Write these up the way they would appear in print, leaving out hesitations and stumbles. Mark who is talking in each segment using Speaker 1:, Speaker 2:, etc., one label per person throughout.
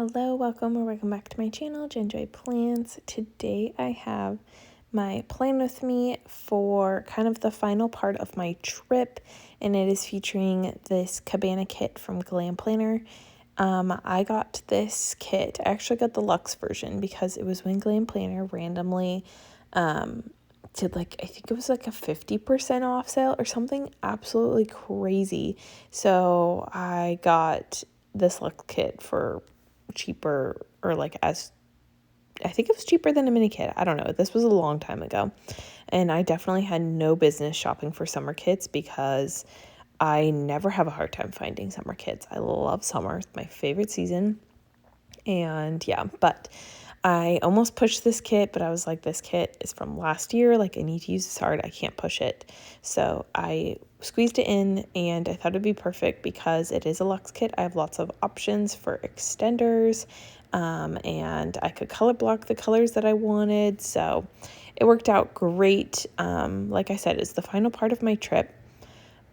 Speaker 1: Hello, welcome back to my channel, Enjoy Plans. Today I have my plan with me for kind of the final part of my trip, and it is featuring this Cabana kit from Glam Planner. I got this kit. I actually got the luxe version because it was when Glam Planner randomly did I think it was a 50% off sale or something absolutely crazy. So I got this luxe kit for cheaper, or as I think it was cheaper than a mini kit. I don't know. This was a long time ago. And I definitely had no business shopping for summer kits because I never have a hard time finding summer kits. I love summer. It's my favorite season. And yeah, but I almost pushed this kit, but I was like, this kit is from last year. I need to use this hard. I can't push it. So I squeezed it in, and I thought it'd be perfect because it is a luxe kit. I have lots of options for extenders, and I could color block the colors that I wanted. So it worked out great. Like I said, it's the final part of my trip.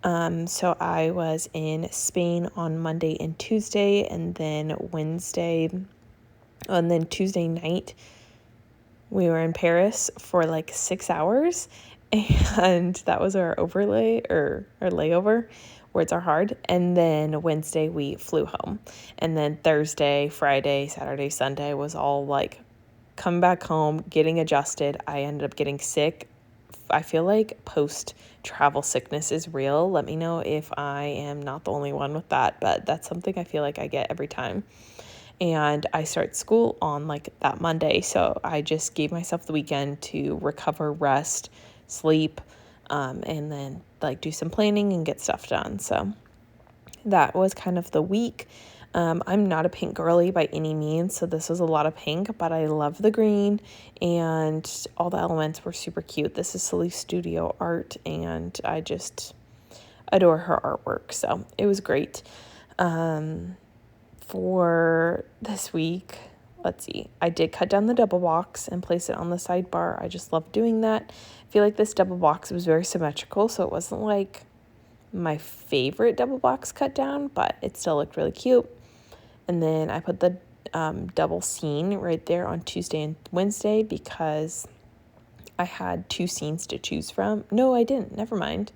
Speaker 1: So I was in Spain on Monday and Tuesday, and then Tuesday night, we were in Paris for 6 hours, and that was our overlay or our layover. Words are hard. And then Wednesday we flew home. And then Thursday, Friday, Saturday, Sunday was all coming back home, getting adjusted. I ended up getting sick. I feel like post-travel sickness is real. Let me know if I am not the only one with that, but that's something I feel like I get every time. And I start school on that Monday, so I just gave myself the weekend to recover, rest, sleep, and then do some planning and get stuff done. So that was kind of the week. I'm not a pink girly by any means, so this was a lot of pink, but I love the green, and all the elements were super cute. This is Sally's studio art, and I just adore her artwork, so it was great. For this week, let's see, I did cut down the double box and place it on the sidebar. I just love doing that. I feel like this double box was very symmetrical, so it wasn't my favorite double box cut down, but it still looked really cute. And then I put the double scene right there on Tuesday and Wednesday because I had 2 scenes to choose from. No, I didn't. Never mind.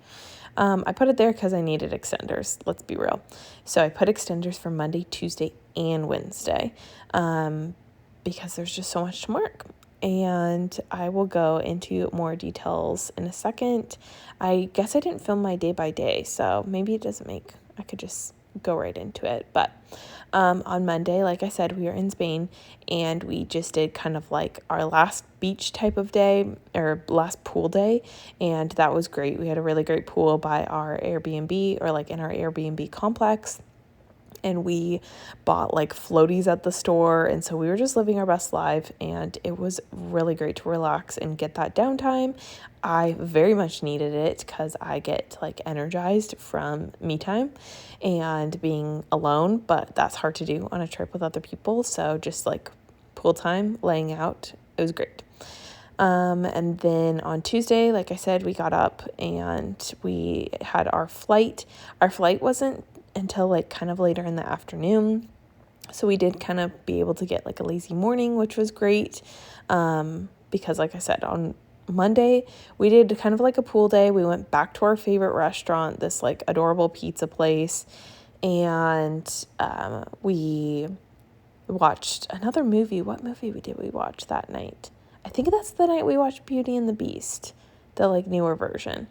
Speaker 1: I put it there because I needed extenders. Let's be real. So I put extenders for Monday, Tuesday, and Wednesday because there's just so much to mark. And I will go into more details in a second. I guess I didn't film my day by day, so maybe I could just go right into it. But on Monday, like I said, we were in Spain, and we just did kind of our last beach type of day, or last pool day, and that was great. We had a really great pool by our Airbnb, or in our Airbnb complex, and we bought floaties at the store, and so we were just living our best life, and it was really great to relax and get that downtime. I very much needed it because I get energized from me time and being alone, but that's hard to do on a trip with other people. So just pool time, laying out, it was great. And then on Tuesday, like I said, we got up and we had our flight. Our flight wasn't until kind of later in the afternoon, so we did kind of be able to get a lazy morning, which was great, because like I said, on Monday we did kind of a pool day. We went back to our favorite restaurant, this adorable pizza place, and we watched another movie. What movie did we watch that night? I think that's the night we watched Beauty and the Beast, the newer version.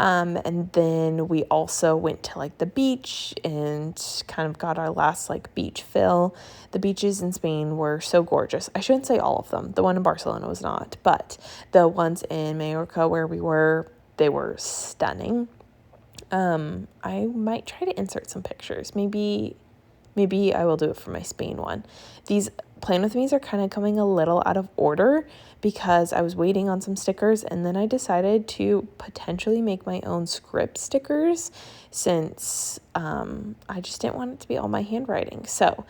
Speaker 1: And then we also went to the beach and kind of got our last beach fill. The beaches in Spain were so gorgeous. I shouldn't say all of them. The one in Barcelona was not, but the ones in Mallorca where we were, they were stunning. I might try to insert some pictures. Maybe I will do it for my Spain one. These plan with me's are kind of coming a little out of order because I was waiting on some stickers, and then I decided to potentially make my own script stickers since I just didn't want it to be all my handwriting. So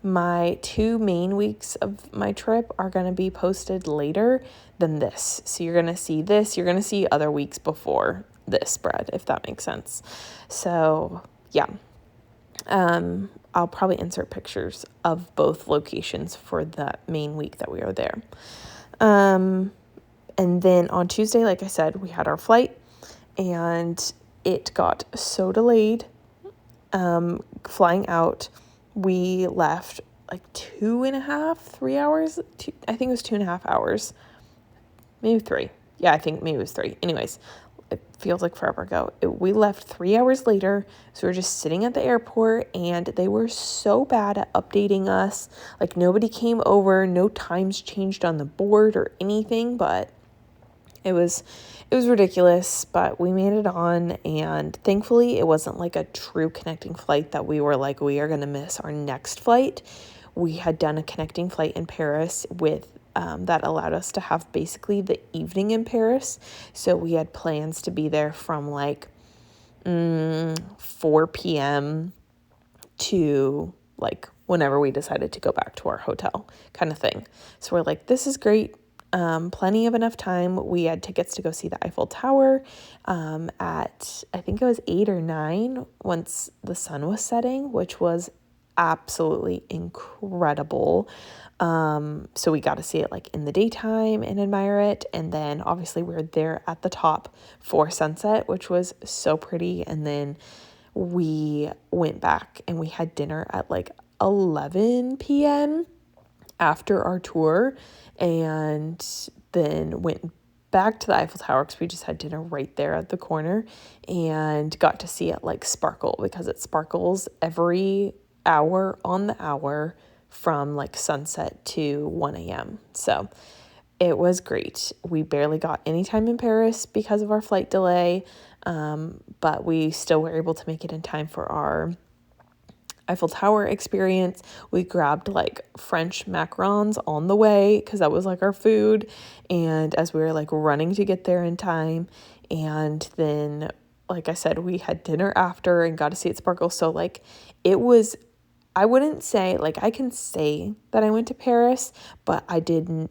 Speaker 1: my 2 main weeks of my trip are going to be posted later than this. So you're going to see this. You're going to see other weeks before this spread, if that makes sense. So yeah. I'll probably insert pictures of both locations for the main week that we were there. And then on Tuesday, like I said, we had our flight, and it got so delayed. Flying out, we left like 3 hours. I think it was 2.5 hours, maybe 3. Yeah, I think maybe it was 3. Anyways, it feels like forever ago. We left 3 hours later, so we were just sitting at the airport, and they were so bad at updating us. Like, nobody came over, no times changed on the board or anything, but it was ridiculous. But we made it on, and thankfully it wasn't like a true connecting flight that we were like, we are going to miss our next flight. We had done a connecting flight in Paris with that allowed us to have basically the evening in Paris. So we had plans to be there from like 4 p.m. to like whenever we decided to go back to our hotel kind of thing. So we're like, this is great. Plenty of enough time. We had tickets to go see the Eiffel Tower at, I think it was 8 or 9 once the sun was setting, which was absolutely incredible. So we got to see it like in the daytime and admire it. And then obviously we were there at the top for sunset, which was so pretty. And then we went back and we had dinner at like 11 p.m. after our tour, and then went back to the Eiffel Tower because we just had dinner right there at the corner, and got to see it like sparkle, because it sparkles every hour on the hour from like sunset to 1 a.m. So it was great. We barely got any time in Paris because of our flight delay, but we still were able to make it in time for our Eiffel Tower experience. We grabbed like French macarons on the way because that was like our food, and as we were like running to get there in time, and then like I said, we had dinner after and got to see it sparkle. So like it was, I wouldn't say, like, I can say that I went to Paris, but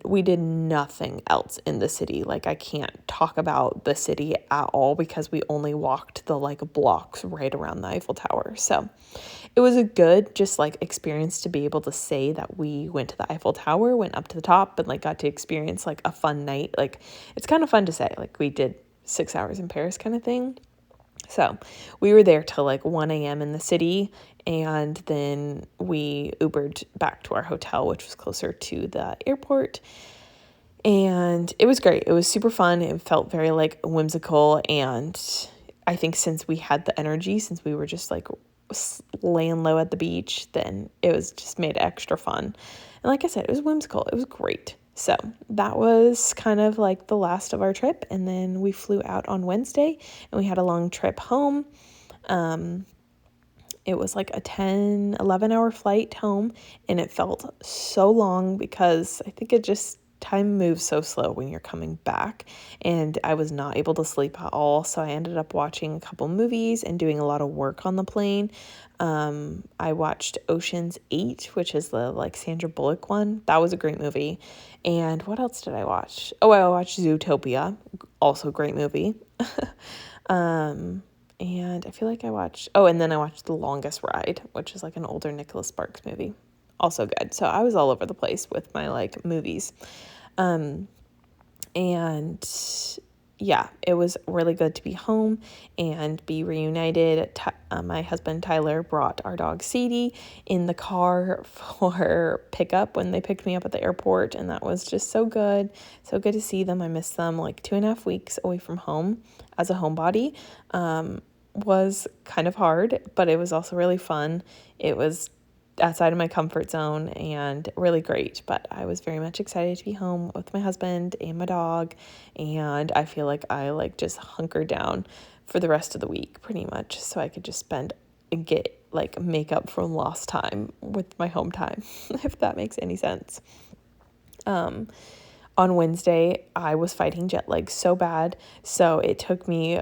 Speaker 1: we did nothing else in the city. Like, I can't talk about the city at all because we only walked the like blocks right around the Eiffel Tower. So it was a good just like experience to be able to say that we went to the Eiffel Tower, went up to the top, and like got to experience like a fun night. Like, it's kind of fun to say, like, we did 6 hours in Paris kind of thing. So we were there till like 1 a.m. in the city, and then we Ubered back to our hotel, which was closer to the airport. And it was great. It was super fun. It felt very like whimsical. And I think since we had the energy, since we were just like laying low at the beach, then it was just made it extra fun. And like I said, it was whimsical. It was great. So that was kind of like the last of our trip. And then we flew out on Wednesday and we had a long trip home. It was like a 11 hour flight home, and it felt so long because I think time moves so slow when you're coming back, and I was not able to sleep at all. So I ended up watching a couple movies and doing a lot of work on the plane. I watched Ocean's 8, which is the like Sandra Bullock one. That was a great movie. And what else did I watch? Oh, I watched Zootopia, also great movie. And I feel like and then I watched The Longest Ride, which is like an older Nicholas Sparks movie. Also good. So I was all over the place with my like movies. And yeah, it was really good to be home and be reunited. My husband Tyler brought our dog Sadie in the car for pickup when they picked me up at the airport, and that was just so good. So good to see them. I missed them. Like 2.5 weeks away from home as a homebody was kind of hard, but it was also really fun. It was outside of my comfort zone and really great, but I was very much excited to be home with my husband and my dog, and I feel like I like just hunkered down for the rest of the week pretty much so I could just spend and get like make up for lost time with my home time, if that makes any sense. On Wednesday, I was fighting jet lag so bad, so it took me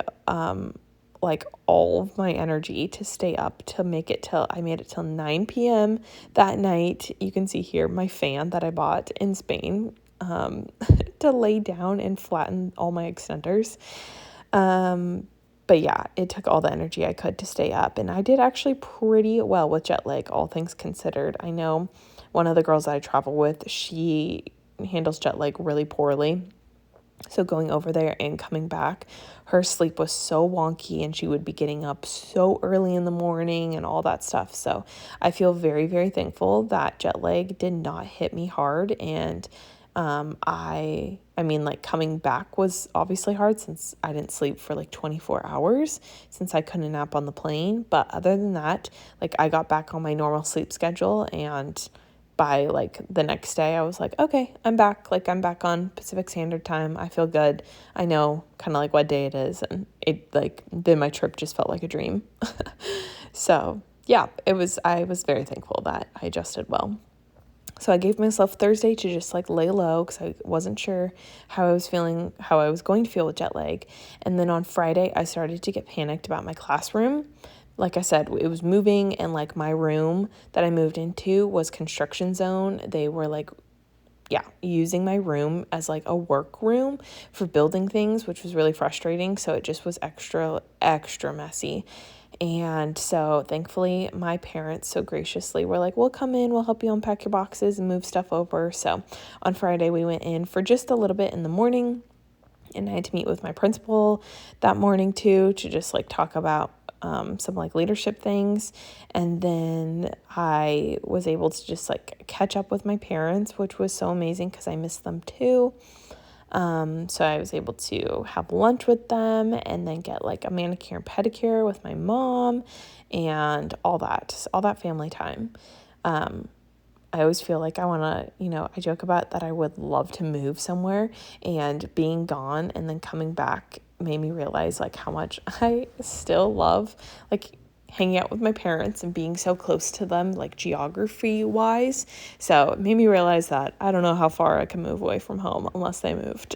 Speaker 1: like all of my energy to stay up to make it I made it till 9 p.m. that night. You can see here my fan that I bought in Spain to lay down and flatten all my extenders. But yeah, it took all the energy I could to stay up. And I did actually pretty well with jet lag, all things considered. I know one of the girls that I travel with, she handles jet lag really poorly. So going over there and coming back, her sleep was so wonky and she would be getting up so early in the morning and all that stuff. So I feel very, very thankful that jet lag did not hit me hard. And I mean, like, coming back was obviously hard since I didn't sleep for like 24 hours since I couldn't nap on the plane. But other than that, like, I got back on my normal sleep schedule, and by like the next day I was like, okay, I'm back. Like, I'm back on Pacific Standard Time. I feel good. I know kind of like what day it is. And it, like, then my trip just felt like a dream. So yeah, I was very thankful that I adjusted well. So I gave myself Thursday to just like lay low because I wasn't sure how I was going to feel with jet lag. And then on Friday, I started to get panicked about my classroom. Like I said, it was moving, and like my room that I moved into was construction zone. They were like, using my room as like a work room for building things, which was really frustrating. So it just was extra messy. And so thankfully my parents so graciously were like, we'll come in, we'll help you unpack your boxes and move stuff over. So on Friday we went in for just a little bit in the morning, and I had to meet with my principal that morning too, to just like talk about some like leadership things. And then I was able to just like catch up with my parents, which was so amazing because I missed them too. So I was able to have lunch with them and then get like a manicure and pedicure with my mom and all that family time. I always feel like I want to, I joke about that I would love to move somewhere, and being gone and then coming back made me realize like how much I still love like hanging out with my parents and being so close to them, like geography wise. So it made me realize that I don't know how far I can move away from home unless they moved,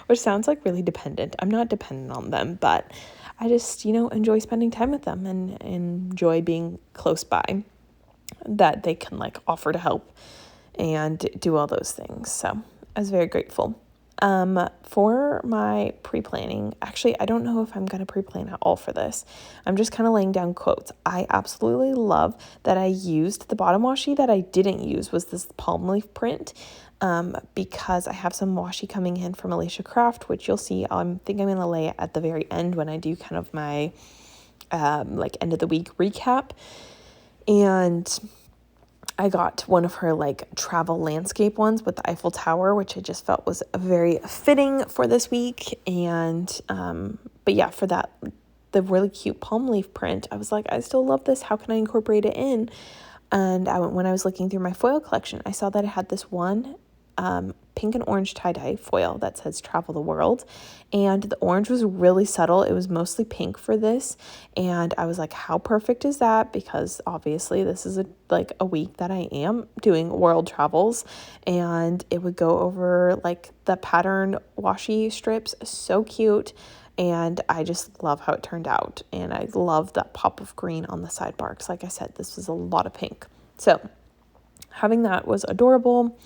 Speaker 1: which sounds like really dependent. I'm not dependent on them, but I just, enjoy spending time with them and enjoy being close by, that they can like offer to help and do all those things. So I was very grateful. For my pre-planning, actually, I don't know if I'm going to pre-plan at all for this. I'm just kind of laying down quotes. I absolutely love that I used the bottom washi. That I didn't use was this palm leaf print, because I have some washi coming in from Alicia Craft, which you'll see. I think I'm going to lay it at the very end when I do kind of my, like end of the week recap. And I got one of her like travel landscape ones with the Eiffel Tower, which I just felt was very fitting for this week. And, but yeah, for that, the really cute palm leaf print, I was like, I still love this. How can I incorporate it in? And when I was looking through my foil collection, I saw that it had this one pink and orange tie-dye foil that says Travel the World, and the orange was really subtle. It was mostly pink for this, and I was like, how perfect is that? Because obviously this is a week that I am doing world travels, and it would go over like the pattern washi strips. So cute. And I just love how it turned out, and I love that pop of green on the sidebar because like I said, this was a lot of pink. So having that was adorable.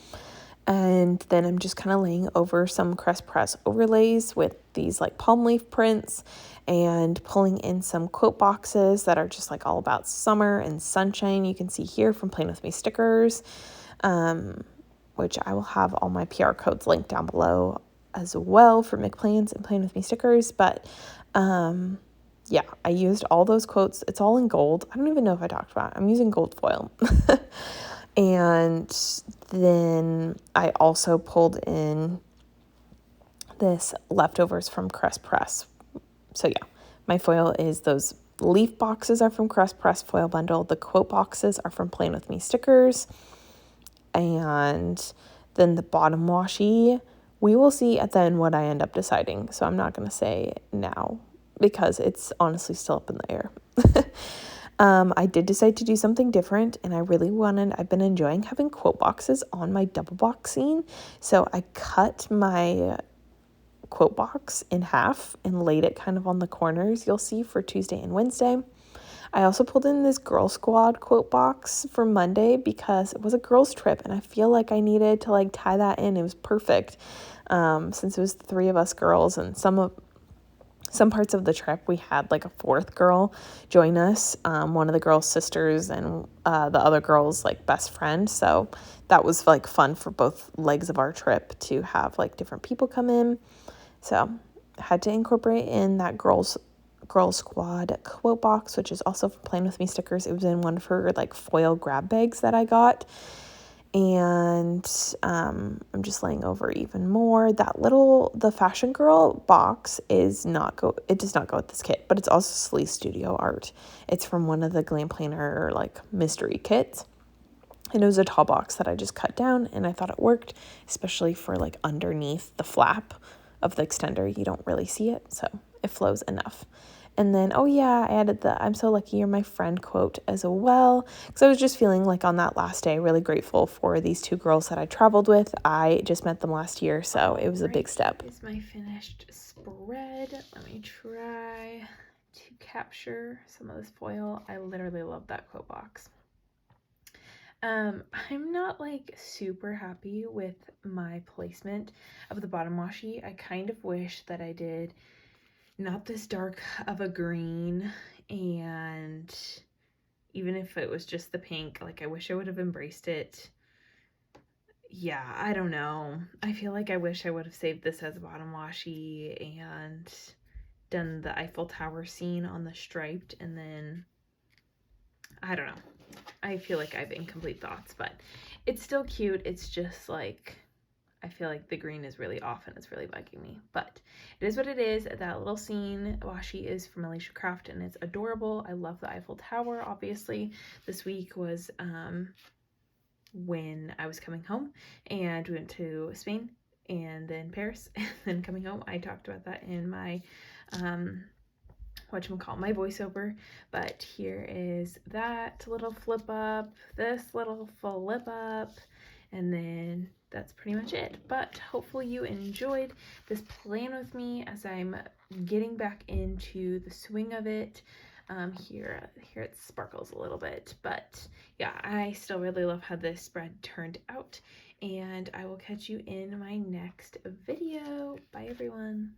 Speaker 1: And then I'm just kind of laying over some Crest Press overlays with these like palm leaf prints, and pulling in some quote boxes that are just like all about summer and sunshine. You can see here from Playing With Me stickers, which I will have all my PR codes linked down below as well for McPlans and Playing With Me stickers. But yeah, I used all those quotes. It's all in gold. I don't even know if I talked about it. I'm using gold foil. And then I also pulled in this leftovers from Crest Press. So yeah, my foil is those leaf boxes are from Crest Press foil bundle. The quote boxes are from Playing With Me stickers. And then the bottom washi, we will see at the end what I end up deciding. So I'm not going to say now because it's honestly still up in the air. I did decide to do something different, and I've been enjoying having quote boxes on my double boxing. So I cut my quote box in half and laid it kind of on the corners, you'll see, for Tuesday and Wednesday. I also pulled in this Girl Squad quote box for Monday because it was a girls trip, and I feel like I needed to like tie that in. It was perfect, since it was the three of us girls, and some of some parts of the trip, we had like a fourth girl join us, one of the girls' sisters and the other girl's like best friend. So that was like fun for both legs of our trip to have like different people come in. So I had to incorporate in that girl squad quote box, which is also for Plan With Me stickers. It was in one of her like foil grab bags that I got. And I'm just laying over even more. The Fashion Girl box it does not go with this kit, but it's also Sleeve Studio art. It's from one of the Glam Planner like mystery kits. And it was a tall box that I just cut down, and I thought it worked, especially for like underneath the flap of the extender. You don't really see it, so it flows enough. And then, oh yeah, I added the "I'm so lucky you're my friend" quote as well, because I was just feeling like on that last day, really grateful for these two girls that I traveled with. I just met them last year, so it was a big step. Here's my finished spread. Let me try to capture some of this foil. I literally love that quote box. I'm not like super happy with my placement of the bottom washi. I kind of wish that I did not this dark of a green, and even if it was just the pink, like I wish I would have embraced it. Yeah, I don't know. I feel like I wish I would have saved this as a bottom washi and done the Eiffel Tower scene on the striped, and then I don't know. I feel like I have incomplete thoughts, but it's still cute. It's just like, I feel like the green is really off and it's really bugging me, but it is what it is. That little scene washi is from Alicia Craft and it's adorable. I love the Eiffel Tower, obviously. This week was when I was coming home and we went to Spain and then Paris and then coming home. I talked about that in my my voiceover, but here is that little flip up, this little flip up, and then that's pretty much it. But hopefully you enjoyed this plan with me as I'm getting back into the swing of it. Here it sparkles a little bit, but yeah, I still really love how this spread turned out, and I will catch you in my next video. Bye everyone.